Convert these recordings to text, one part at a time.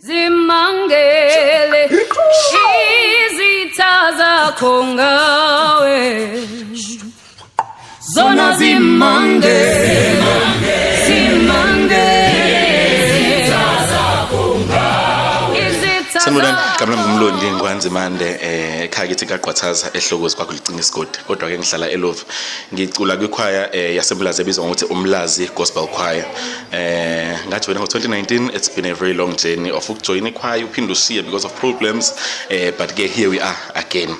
Zimangele izitha zakho ngawe zona zimangele Sanibonani, igama lami ngumlondi Ngwanzimande ekhaya kithi kaGqwathaza ehlokozi kwakulicina isigodi kodwa ke ngihlala eLovu ngicula kwikhwaya yaseMlazi ebizwa ngokuthi uMlazi Gospel Choir ngajoyina ngo2019. It's been a very long journey of ukujoyina ikhwaya uphinde ushiye because of problems but ke here we are again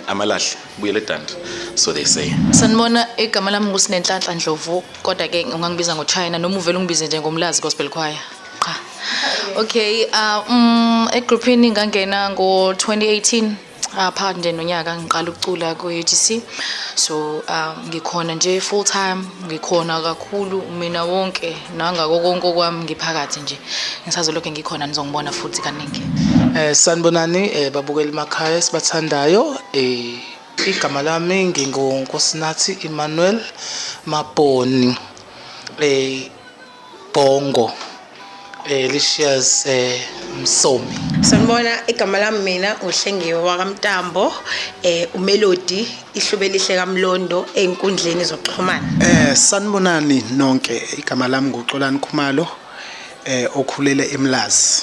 amalahle buyele eDanda so they say. Sanibona, igama lami nguSinenhlanhla Ndlovu kodwa ke ungangibiza ngoChina noma uvela ungibize nje ngoMlazi Gospel Choir. Cha. Okay, egroupini ngangena ngo2018 phakathi nje nonyaka ngiqala ukucula ku-UTC. So ngikhona nje full time, ngikhona kakhulu mina wonke nangako konke kwami ngiphakathi nje. Ngisazolokho ngikhona nizongibona futhi kaningi. Sanibonani babukeli emakhaya sibathandayo. Igama lami nginguNkosinathi Emmanuel Mabhoni Bongo Licious Msomi. Sanibona, igama lami mina uHlengiwe wakaMtambo uMelody Ihlube lihle kaMlondo enkundleni zokuxhumana. Sanibonani nonke, igama lami nguXolani Khumalo okhulele eMlazi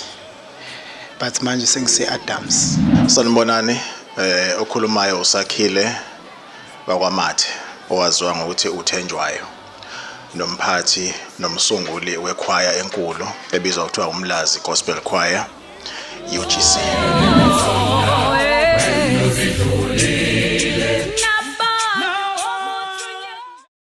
but manje sengise Adams. Sanibonani, okhulumayo uSakhile bakwaMathe owaziwa ngokuthi uThenjwayo, nomphathi nomsunguli wekhwaya enkulu ebizwa ukuthiwa uMlazi Gospel Choir UGC.